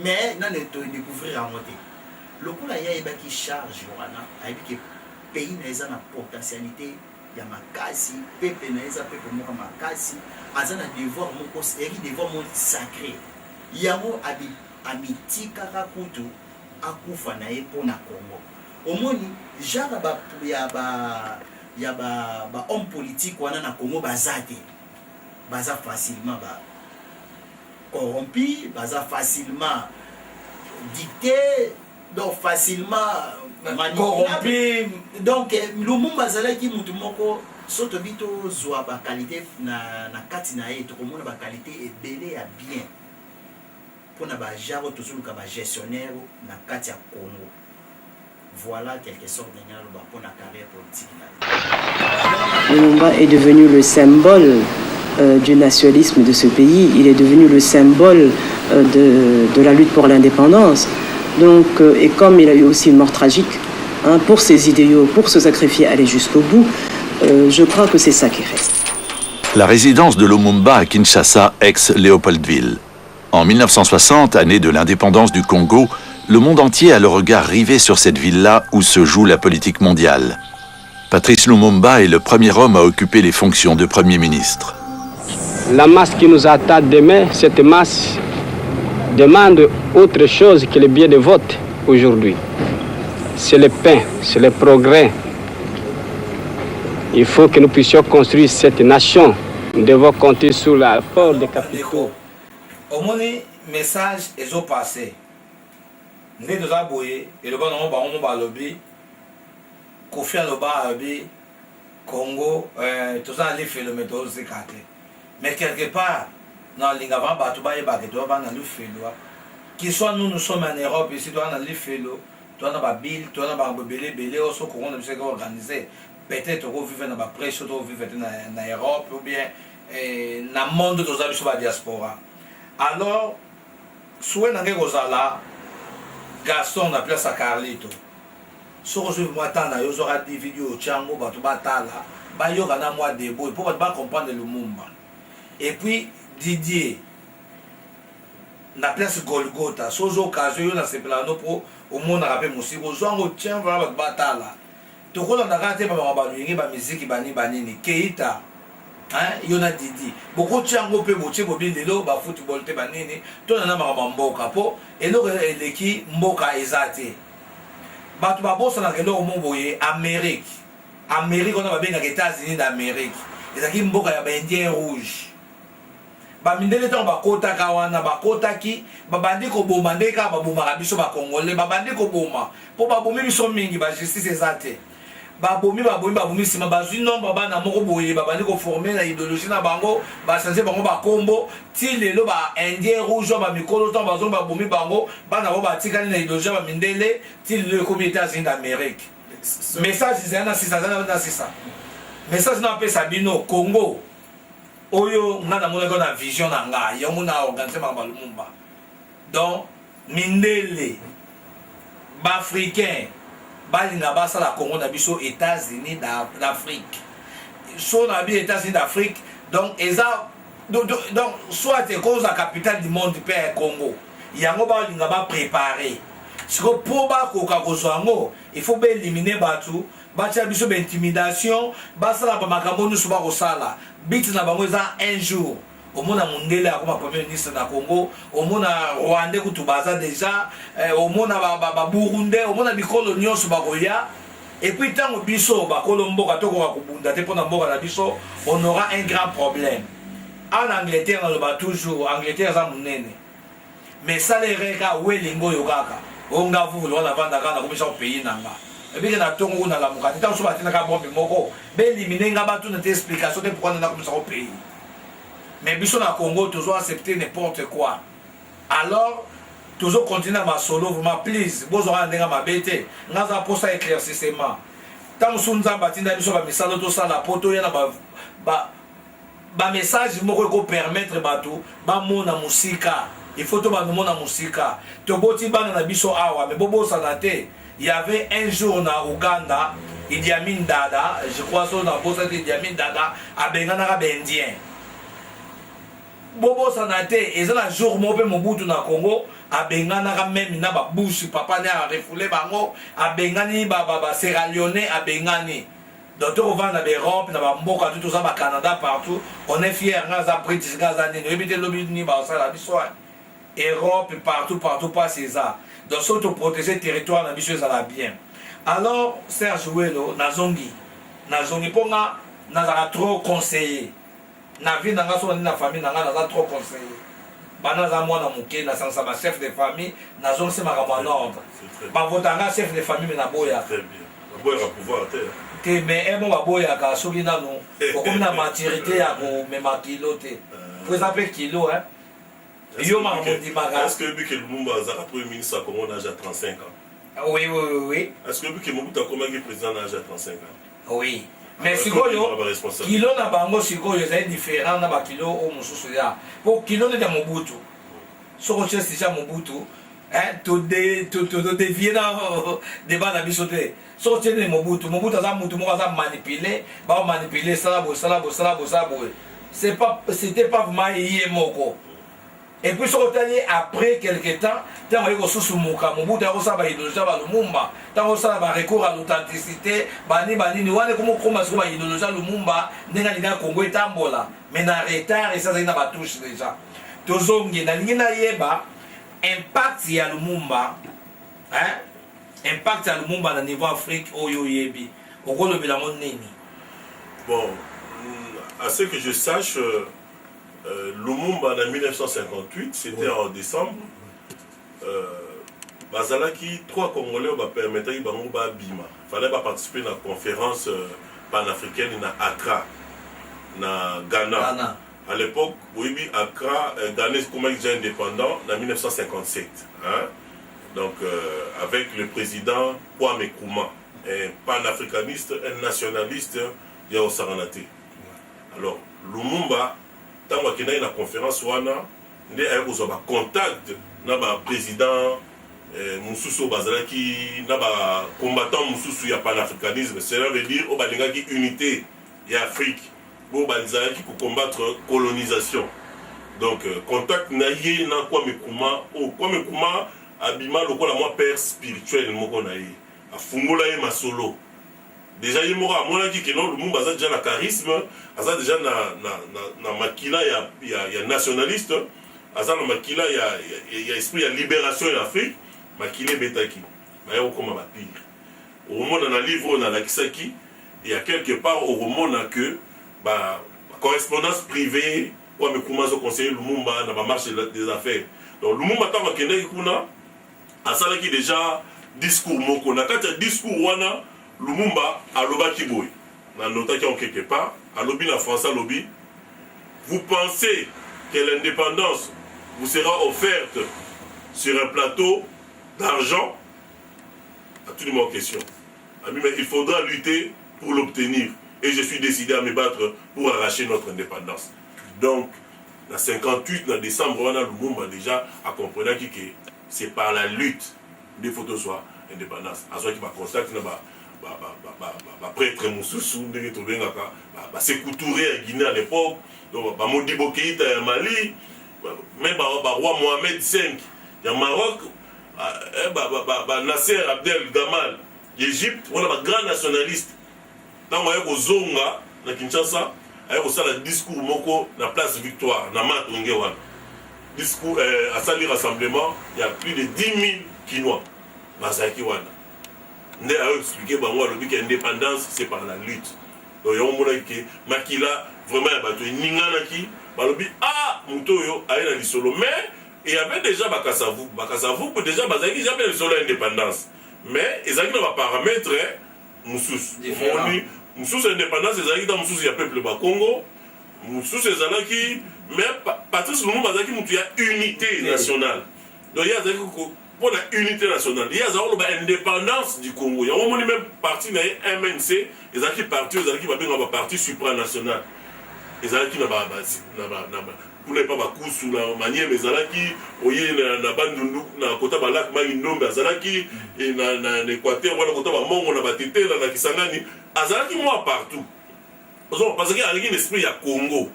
mais non to découvrir en moté le coup là il y a qui charge wana avec que pays na na potentialité ya makasi peuple na eza peuple moko makasi azana devoir moko série devoir moko sacré yango amitika kakutu akufa na ye pona Congo omoni genre ba ya ba homme politique wana na Congo bazate baza facilement ba corrompu baza facilement dicté donc facilement corrompu donc Lumumba zalaki mutu moko soto bito zwa ba qualité na kati na ye to komona ba qualité ebele ya bien pour na ba jaro to suluka ba gestionnaire na kati ya Congo. Voilà quelque sorte de pour la carrière politique. Lumumba est devenu le symbole du nationalisme de ce pays. Il est devenu le symbole de la lutte pour l'indépendance. Donc, et comme il a eu aussi une mort tragique, hein, pour ses idéaux, pour se sacrifier, aller jusqu'au bout, je crois que c'est ça qui reste. La résidence de Lumumba à Kinshasa, ex-Léopoldville. En 1960, année de l'indépendance du Congo, le monde entier a le regard rivé sur cette ville-là où se joue la politique mondiale. Patrice Lumumba est le premier homme à occuper les fonctions de Premier ministre. La masse qui nous attend demain, cette masse demande autre chose que le bien de vote aujourd'hui. C'est le pain, c'est le progrès. Il faut que nous puissions construire cette nation. Nous devons compter sur l'apport des capitaux. Au moins, message est au passé. Nous avons boyé et le bon on va lobby. Kofi Aloba abi Congo, tout ça les fait le méthode c'est carté. Mais quelque part dans l'ingavant batuba et bagueto va dans le félo. Qui soit nous sommes en Europe ici toi dans le félo, toi dans Babil, toi dans Babélé, Belé au so qu'on ne organiser. Peut-être qu'on vivre dans la presse, on vivre dans Europe ou bien dans le monde de la diaspora. Alors, soit dans les Rosala, Gaston a appelé ça Carlito. Si vous avez des vidéos, vous avez pour comprendre le Lumumba. Et puis, Didier, la place Golgotha, si vous avez occasion de pour au monde rappelle aussi, vous avez tiens votre bataille. Tout le monde a raté la musique Keita. Il y a Didi. Beaucoup de gens peuvent voter pour bien de l'eau, football, banini, tout le monde a mboka po, et l'eau est qui mboka ezate. Batu babosa na kelo omboye Amérique. Amérique on a bien les États-Unis d'Amérique. Ezaki mboka ya Indien rouge. Ba mindele to bakota kawana bakota ki babandi ko boma ndeka baboma biso ba Congolais babandi ko boma. Po babomi biso mingi ba justice ezate. Babomi sima bazwi nombre bana moko boye babandi ko former na idéologie na bango ba changer bango ba kombo ti lelo ba Indien rouge ba mikolo to bazo babomi bango bana bo ba tikani na idéologie ba mindele ti le comité États-Unis d'Amérique. Message zana sisa na sisa. Message na pe Sabino Congo. Oyo ngana mona ko na vision na nga yo mona organiser ba Lumumba. Donc mindele ba africain balinga basa la Congo na biso États-Unis d'Afrique. So na bi États-Unis d'Afrique donc eza donc soit c'est cause la capitale du monde père Congo. Yango balinga ba préparer. Siko pour ba ko ka kozwango, il faut ba éliminer batu, ba tia biso ba intimidation, basa la ba makambo nu suba ko sala. Bit na bango eza un jour. Au monde à Mundele comme premier ministre na Congo, au monde à Rwanda kutubaza déjà, au monde à Burundi, au monde à Bikolo nyonso bakoya. Et puis tant au biso ba Colombo katoko ka kubunda te pona mboka na biso, on aura un grand problème. En Angleterre on le bat toujours, Angleterre za munene. Mais ça les reka welingo yokaka. Onga vous on vanda kana comme ça au pays nanga. Et puis na tongo na la mukati tant so batina ka bombe moko, be éliminer nga batu na explication de pourquoi na comme ça au pays. Mais biso na Congo toujours accepter n'importe quoi. Alors toujours continuer ma solo vraiment please bozo ndenga mabete ngaza posa éclaircissement. Tant sunza batinda biso ba misalo to sala poto yana ba message moko ko permettre bato ba mona musika. Il faut to ba mona musika. To boti bana na biso awa mais bobo sanate. Il y avait un jour na Ouganda, Idi Amin Dada, je crois que na bosa Idi Amin Dada a bengana ka bendien. Bobo sanate ezala jour mo pe Mobutu na Congo abenganaka même na babushi papa ne arefule bango abengani Sierra Leone abengani docteur ovanda Europe na bamboka tout ça Canada partout on est fier ngaza British ngaza nini ebite lobi ni ba sala biswa Europe partout pas ça donc surtout protéger territoire na biso ça va bien alors Serge Welo nazongi ponga nazaka trop conseiller na vie nanga so na famille nanga naza trop conseiller bana za mwana muke na sansa ba chef de famille nazongi se makama l'ordre ba votanga chef de famille na boya très bien boya pouvoir terre te mais emo ba boya ka soki nanu comme na maturité ya ko mema kilo te pour exemple kilo hein yo ma mondi maga est-ce que Biké Lumumba a premier ministre à Congo à 35 ans oui est-ce que Biké Lumumba a comme président à 35 ans oui mais sikoyo kilo na bango sikoyo c'est différent na ba kilo o mususu ya po kilo ne ya Mobutu soko chesi ja Mobutu hein to dévier na débat na bisote soko chene Mobutu aza mutu mo aza manipuler sala bo c'était pas vraiment yé moko et puis soko tali après quelque temps tant ko susu muka Mobutu a ça ba idéologie ba Lumumba tant ça ba recours à l'authenticité bani ni wane comme ça ba idéologie Lumumba ndenga linga Congo etambola mais na retard et ça na ba touche déjà tozongi na lingina yeba impact ya Lumumba hein impact ya Lumumba na niveau Afrique oyo yebi okolo bilango nini bon à ce que je sache Lumumba en 1958, c'était en décembre. Bazalaki, 3 Congolais permettaient de Bima. Il fallait participer à la conférence panafricaine à Accra, na Ghana. À l'époque, oui, Accra, Ghana est comme déjà indépendant en 1957. Hein? Donc, avec le président Kwame Nkrumah, un panafricaniste, un nationaliste, Yao Saranate. Alors, Lumumba, tant qu'il y a une conférence, il y a un contact avec le président Moussoussou Bazalaki, le combattant Moussoussou, il y a panafricanisme. Cela veut dire qu'il y a une unité en Afrique pour combattre la colonisation. Donc, contact naïe na Kwame Nkrumah, Kwame Nkrumah abima lokola moi père spirituel moko naïe. A fungola ye masolo. Déjà il mora mona ki non Lumumba a déjà na charisme, a déjà na makila ya nationaliste, a na makila ya esprit ya libération en Afrique, makile betaki. Na yo koma ba pire. Au monde dans livre na la kisaki, il y a quelque part au monde que ba correspondance privée ou me commence au conseiller Lumumba na ba marché des affaires. Donc Lumumba ta makende kuna asala ki déjà discours moko na kati discours wana Lumumba alobaki boy na notaki en quelque part alobi na français alobi vous pensez que l'indépendance vous sera offerte sur un plateau d'argent absolument question mais il faudra lutter pour l'obtenir et je suis décidé à me battre pour arracher notre indépendance. Donc en 58 en décembre wana Lumumba déjà a compris que c'est par la lutte des photos soit indépendance à ce qui va constater prêtre Moussoussou ndenge tobengaka sekoutouré à Guinée à l'époque donc Modibo Keïta ya Mali même roi Mohamed V ya Maroc Nasser Abdel Gamal d'Égypte on a grand nationaliste tant on a zonga na Kinshasa a un discours moko na place Victoire na Matonge wana discours à sali rassemblement il y a plus de 10 000 Kinois Mazaki wana ne a expliqué que l'indépendance c'est par la lutte. Donc il y a un moment qui makila vraiment bato ninganaki balobi ah mutoyo aina lisolo mais il y avait déjà bakasavu pour déjà bazaki jamais lisolo indépendance mais ils avaient des paramètres mususu mususu indépendance ils avaient dans mususu ya peuple ba Congo mususu ezalaki mais Patrice Lumumba bazaki mutu ya unité nationale. Donc il y a pour la unité nationale, il y a l'indépendance du Congo. Il y a un même parti, MNC, ils ont parti, ils ont parti supranational. Ils ont qui pour ne pas sous la manière, mais ils ont qui, na bandundu, na kota balak, maïnombe, azalaki, et na l'Équateur, voilà kota bamongo, na batete, na kisangani, azalaki moi partout. Parce qu'il y a un esprit à Congo.